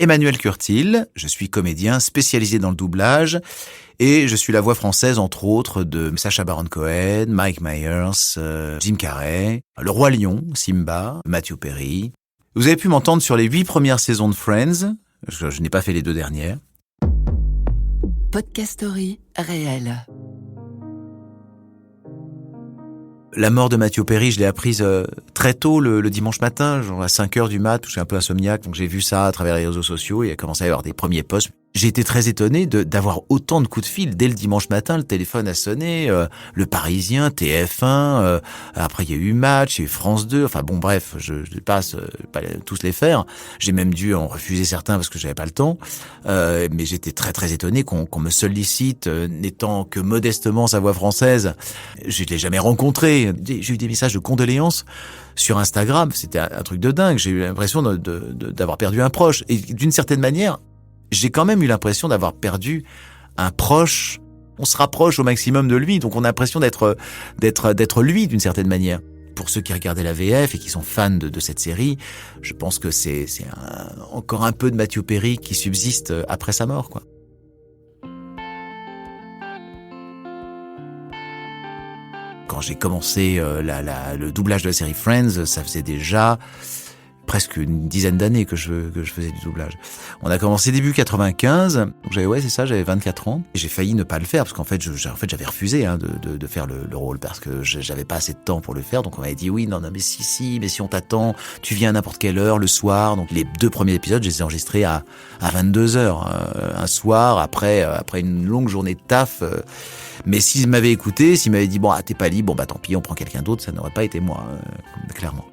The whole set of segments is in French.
Emmanuel Curtil, je suis comédien spécialisé dans le doublage et je suis la voix française entre autres de Sacha Baron Cohen, Mike Myers, Jim Carrey, Le Roi Lion, Simba, Matthew Perry. Vous avez pu m'entendre sur les 8 premières saisons de Friends, je n'ai pas fait les 2 dernières. Podcast Story réel. La mort de Matthew Perry, je l'ai apprise très tôt le dimanche matin, genre à 5h du mat, où je suis un peu insomniaque, donc j'ai vu ça à travers les réseaux sociaux, et il a commencé à y avoir des premiers posts. J'ai été très étonné d'avoir autant de coups de fil. Dès le dimanche matin, le téléphone a sonné, Le Parisien, TF1, après il y a eu Match, il y a eu France 2, enfin bon bref, je ne pas tous les faire. J'ai même dû en refuser certains parce que j'avais pas le temps, mais j'étais très très étonné qu'on me sollicite, n'étant que modestement sa voix française. Je ne l'ai jamais rencontré, j'ai eu des messages de condoléances sur Instagram, c'était un truc de dingue, j'ai eu l'impression d'avoir perdu un proche, et d'une certaine manière, j'ai quand même eu l'impression d'avoir perdu un proche. On se rapproche au maximum de lui, donc on a l'impression d'être lui d'une certaine manière. Pour ceux qui regardaient la VF et qui sont fans de cette série, je pense que c'est encore un peu de Matthew Perry qui subsiste après sa mort, quoi. Quand j'ai commencé le doublage de la série Friends, ça faisait déjà presque une dizaine d'années que je faisais du doublage. On a commencé début 95, donc j'avais 24 ans. Et j'ai failli ne pas le faire, parce qu'en fait, j'avais refusé de faire le rôle, parce que j'avais pas assez de temps pour le faire. Donc on m'avait dit, oui, non, mais si on t'attend, tu viens à n'importe quelle heure, le soir. Donc les 2 premiers épisodes, je les ai enregistrés à 22h, un soir, après une longue journée de taf. Mais s'ils m'avaient écouté, s'ils m'avaient dit, bon, t'es pas libre, bon, bah tant pis, on prend quelqu'un d'autre, ça n'aurait pas été moi, clairement.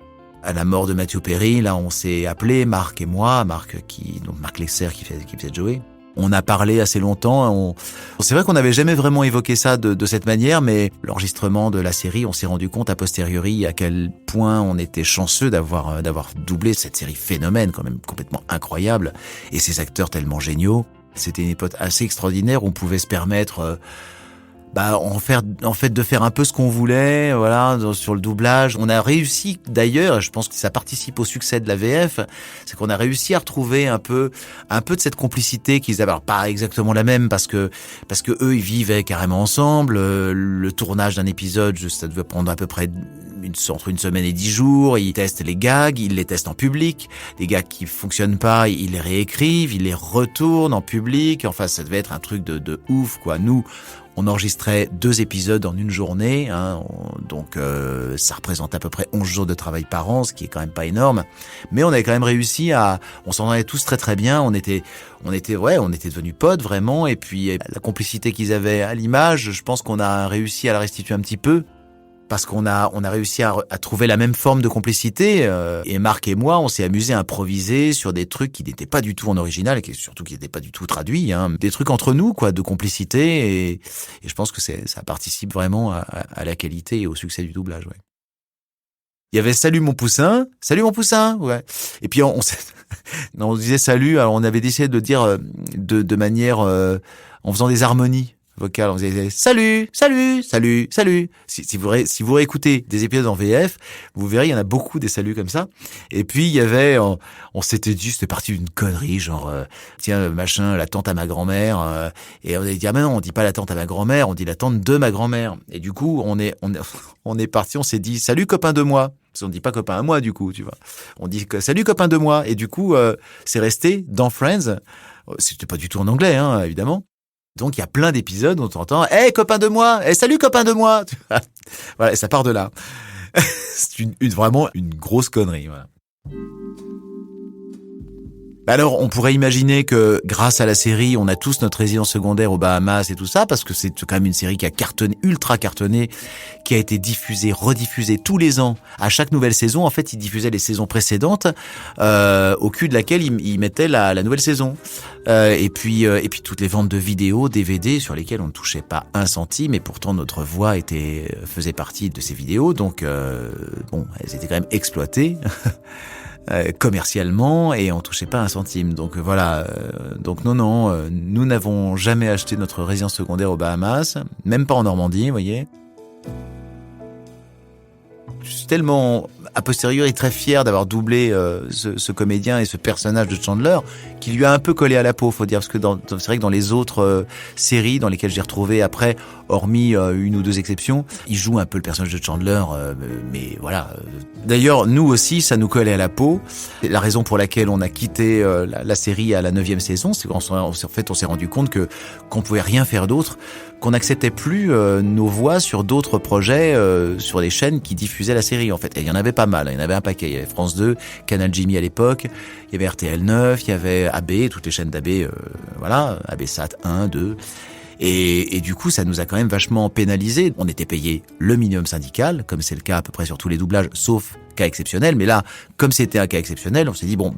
À la mort de Matthew Perry, là, on s'est appelé, Marc et moi, Marc Lesser qui faisait Joey. On a parlé assez longtemps. C'est vrai qu'on n'avait jamais vraiment évoqué ça de cette manière, mais l'enregistrement de la série, on s'est rendu compte a posteriori à quel point on était chanceux d'avoir doublé cette série phénomène, quand même complètement incroyable, et ces acteurs tellement géniaux. C'était une époque assez extraordinaire où on pouvait se permettre en fait de faire un peu ce qu'on voulait, voilà, sur le doublage. On a réussi d'ailleurs, je pense que ça participe au succès de la VF, c'est qu'on a réussi à retrouver un peu de cette complicité qu'ils avaient. Alors pas exactement la même parce que eux ils vivaient carrément ensemble. Le tournage d'un épisode, ça devait prendre à peu près entre une semaine et 10 jours. Ils testent les gags, ils les testent en public. Les gags qui fonctionnent pas, ils les réécrivent, ils les retournent en public. Enfin, ça devait être un truc de ouf, quoi. Nous, on enregistrait 2 épisodes en une journée, donc ça représente à peu près 11 jours de travail par an, ce qui est quand même pas énorme. Mais on avait quand même réussi on s'entendait tous très très bien, on était devenus potes vraiment, et puis la complicité qu'ils avaient à l'image, je pense qu'on a réussi à la restituer un petit peu. Parce qu'on a réussi à trouver la même forme de complicité, et Marc et moi, on s'est amusé à improviser sur des trucs qui n'étaient pas du tout en original, et surtout qui n'étaient pas du tout traduits, des trucs entre nous, quoi, de complicité, et je pense que ça participe vraiment à la qualité et au succès du doublage, ouais. Il y avait Salut mon poussin, ouais. Et puis on disait salut, alors on avait décidé de dire de manière en faisant des harmonies vocales, on faisait salut. Si vous réécoutez des épisodes en VF, vous verrez, il y en a beaucoup des saluts comme ça. Et puis il y avait, on s'était dit, c'était parti d'une connerie, genre tiens machin, la tante à ma grand-mère, et on avait dit mais non, on dit pas la tante à ma grand-mère, on dit la tante de ma grand-mère. Et du coup on est parti, on s'est dit salut copain de moi. Parce qu'on dit pas copain à moi du coup, tu vois. On dit salut copain de moi. Et du coup c'est resté dans Friends. C'était pas du tout en anglais, évidemment. Donc il y a plein d'épisodes où on entend hey copain de moi, hey salut copain de moi. Voilà, et ça part de là. C'est vraiment une grosse connerie, voilà. Alors, on pourrait imaginer que grâce à la série, on a tous notre résidence secondaire aux Bahamas et tout ça, parce que c'est quand même une série qui a cartonné, ultra cartonné, qui a été diffusée, rediffusée tous les ans. À chaque nouvelle saison, en fait, ils diffusaient les saisons précédentes, au cul de laquelle ils mettaient la nouvelle saison. Et puis toutes les ventes de vidéos, DVD, sur lesquelles on ne touchait pas un centime, et pourtant notre voix faisait partie de ces vidéos, donc elles étaient quand même exploitées. Commercialement, et on touchait pas un centime. Donc voilà, donc non, nous n'avons jamais acheté notre résidence secondaire aux Bahamas, même pas en Normandie, vous voyez. je suis tellement a posteriori très fier d'avoir doublé ce comédien et ce personnage de Chandler qui lui a un peu collé à la peau, faut dire, parce que c'est vrai que dans les autres séries dans lesquelles j'ai retrouvé après, hormis une ou deux exceptions, il joue un peu le personnage de Chandler, mais voilà. D'ailleurs, nous aussi, ça nous collait à la peau. La raison pour laquelle on a quitté la série à la 9e saison, c'est qu'en fait, on s'est rendu compte qu'on pouvait rien faire d'autre, qu'on n'acceptait plus nos voix sur d'autres projets, sur les chaînes qui diffusaient la série, en fait. Et il y en avait pas mal, il y en avait un paquet. Il y avait France 2, Canal Jimmy à l'époque, il y avait RTL 9, il y avait AB, toutes les chaînes d'AB, voilà, AB Sat 1, 2... Et du coup, ça nous a quand même vachement pénalisé. On était payé le minimum syndical, comme c'est le cas à peu près sur tous les doublages, sauf cas exceptionnel. Mais là, comme c'était un cas exceptionnel, on s'est dit, bon,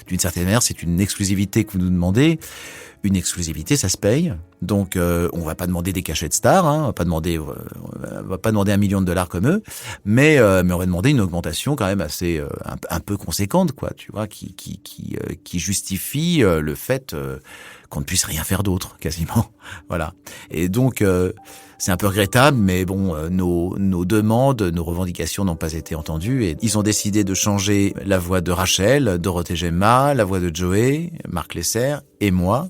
d'une certaine manière, c'est une exclusivité que vous nous demandez. Une exclusivité, ça se paye. Donc, on va pas demander des cachets de stars, hein, on va pas demander $1 million comme eux, mais on va demander une augmentation quand même assez un peu conséquente, quoi, tu vois, qui justifie le fait qu'on ne puisse rien faire d'autre, quasiment. Voilà. Et donc, c'est un peu regrettable, mais bon, nos demandes, nos revendications n'ont pas été entendues et ils ont décidé de changer la voix de Rachel, Dorothée Gemma, la voix de Joey, Marc Lesser et moi.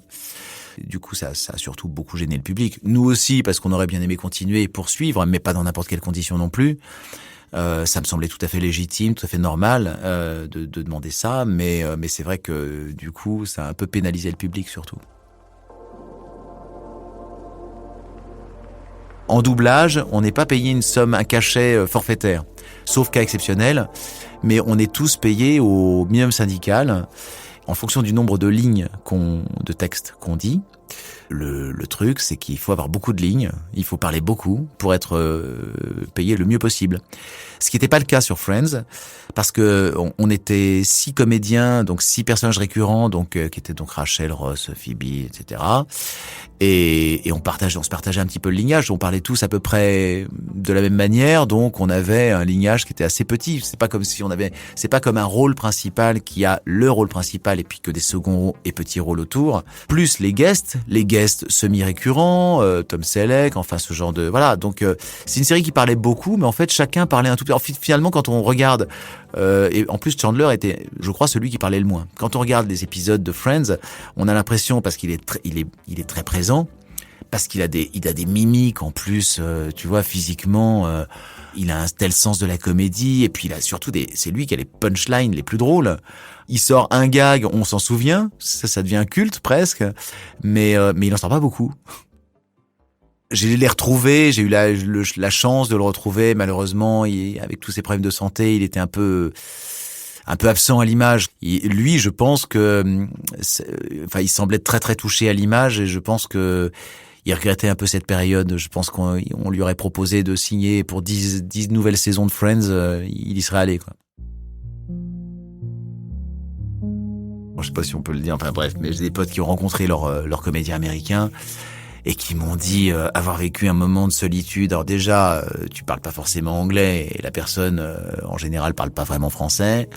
Du coup, ça a surtout beaucoup gêné le public. Nous aussi, parce qu'on aurait bien aimé continuer et poursuivre, mais pas dans n'importe quelle condition non plus. Ça me semblait tout à fait légitime, tout à fait normal de demander ça, mais c'est vrai que du coup, ça a un peu pénalisé le public surtout. En doublage, on n'est pas payé un cachet forfaitaire, sauf cas exceptionnel, mais on est tous payés au minimum syndical en fonction du nombre de lignes de texte qu'on dit. Le truc, c'est qu'il faut avoir beaucoup de lignes, il faut parler beaucoup pour être payé le mieux possible. Ce qui n'était pas le cas sur Friends, parce que on était 6 comédiens, donc 6 personnages récurrents, donc qui étaient donc Rachel, Ross, Phoebe, etc. Et on se partageait un petit peu le lignage. On parlait tous à peu près de la même manière, donc on avait un lignage qui était assez petit. C'est pas comme un rôle principal qui a le rôle principal et puis que des seconds et petits rôles autour. Plus les guests semi-récurrents, Tom Selleck, enfin ce genre de voilà. Donc c'est une série qui parlait beaucoup, mais en fait chacun parlait un tout petit. Finalement, quand on regarde, et en plus Chandler était, je crois, celui qui parlait le moins. Quand on regarde les épisodes de Friends, on a l'impression, parce qu'il est très présent, parce qu'il a des mimiques en plus, tu vois, physiquement, il a un tel sens de la comédie, et puis il a surtout c'est lui qui a les punchlines les plus drôles. Il sort un gag, on s'en souvient, ça devient culte presque, mais il en sort pas beaucoup. J'ai les retrouvés, j'ai eu la chance de le retrouver. Malheureusement, avec tous ses problèmes de santé, il était un peu absent à l'image. Lui, je pense que, il semblait très très touché à l'image et je pense que il regrettait un peu cette période. Je pense qu'on lui aurait proposé de signer pour 10 nouvelles saisons de Friends, il y serait allé, quoi. Je sais pas si on peut le dire, enfin bref, mais j'ai des potes qui ont rencontré leur comédien américain et qui m'ont dit avoir vécu un moment de solitude. Alors déjà, tu parles pas forcément anglais et la personne, en général, parle pas vraiment français.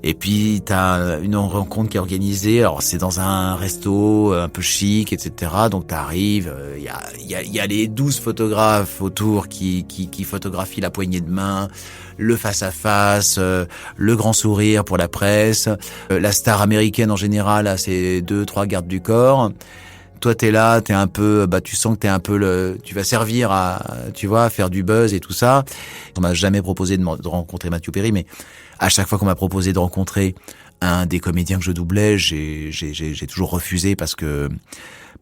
Et puis, t'as une rencontre qui est organisée. Alors, c'est dans un resto un peu chic, etc. Donc, t'arrives, il y a les 12 photographes autour qui photographient la poignée de main, le face-à-face, le grand sourire pour la presse. La star américaine, en général, a ses 2-3 gardes du corps. Toi, t'es là, t'es un peu, tu sens que t'es un peu tu vas servir à, tu vois, à faire du buzz et tout ça. On m'a jamais proposé de rencontrer Matthew Perry, mais à chaque fois qu'on m'a proposé de rencontrer un des comédiens que je doublais, j'ai toujours refusé parce que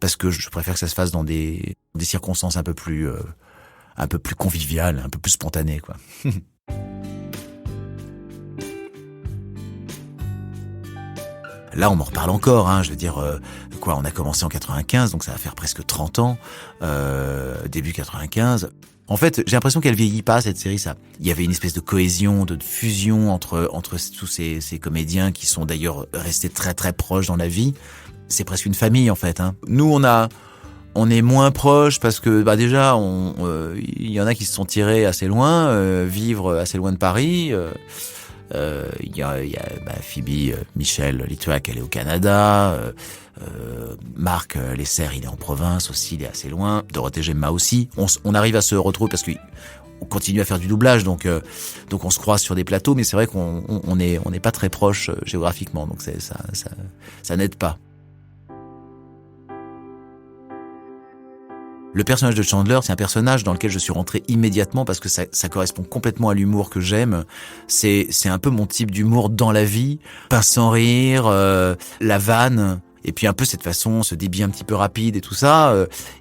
je préfère que ça se fasse dans des circonstances un peu plus conviviales, un peu plus spontanées, quoi. Là, on m'en reparle encore, hein. Je veux dire, on a commencé en 95, donc ça va faire presque 30 ans, début 95. En fait, j'ai l'impression qu'elle vieillit pas, cette série, ça. Il y avait une espèce de cohésion, de fusion entre tous ces comédiens qui sont d'ailleurs restés très très proches dans la vie. C'est presque une famille, en fait, hein. Nous, on est moins proches parce que, déjà, il y en a qui se sont tirés assez loin, vivre assez loin de Paris, Il y a Phoebe Michel Litwack, elle est au Canada. Marc Lesser, il est en province aussi, il est assez loin. Dorothée Gemma aussi. On arrive à se retrouver parce qu'on continue à faire du doublage, donc on se croise sur des plateaux, mais c'est vrai qu'on n'est pas très proche géographiquement, donc ça n'aide pas. Le personnage de Chandler, c'est un personnage dans lequel je suis rentré immédiatement parce que ça correspond complètement à l'humour que j'aime. C'est un peu mon type d'humour dans la vie, pince sans rire, la vanne. Et puis un peu cette façon, ce débit un petit peu rapide et tout ça.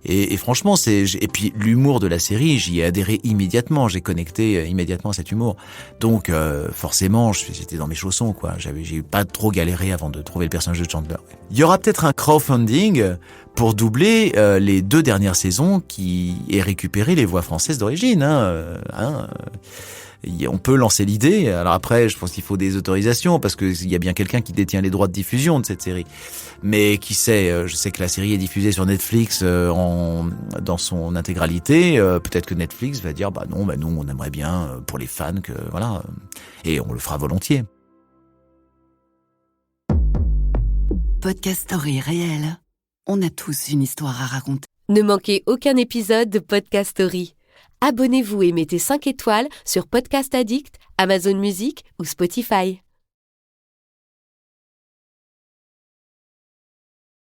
Et franchement, et puis l'humour de la série, j'y ai adhéré immédiatement. J'ai connecté immédiatement à cet humour. Donc forcément, j'étais dans mes chaussons, quoi. J'ai pas trop galéré avant de trouver le personnage de Chandler. Il y aura peut-être un crowdfunding pour doubler les 2 dernières saisons et récupérer les voix françaises d'origine. On peut lancer l'idée. Alors après, je pense qu'il faut des autorisations parce qu'il y a bien quelqu'un qui détient les droits de diffusion de cette série. Mais qui sait, je sais que la série est diffusée sur Netflix dans son intégralité. Peut-être que Netflix va dire nous on aimerait bien pour les fans que voilà, et on le fera volontiers. Podcast Story réel. On a tous une histoire à raconter. Ne manquez aucun épisode de Podcast Story. Abonnez-vous et mettez 5 étoiles sur Podcast Addict, Amazon Music ou Spotify.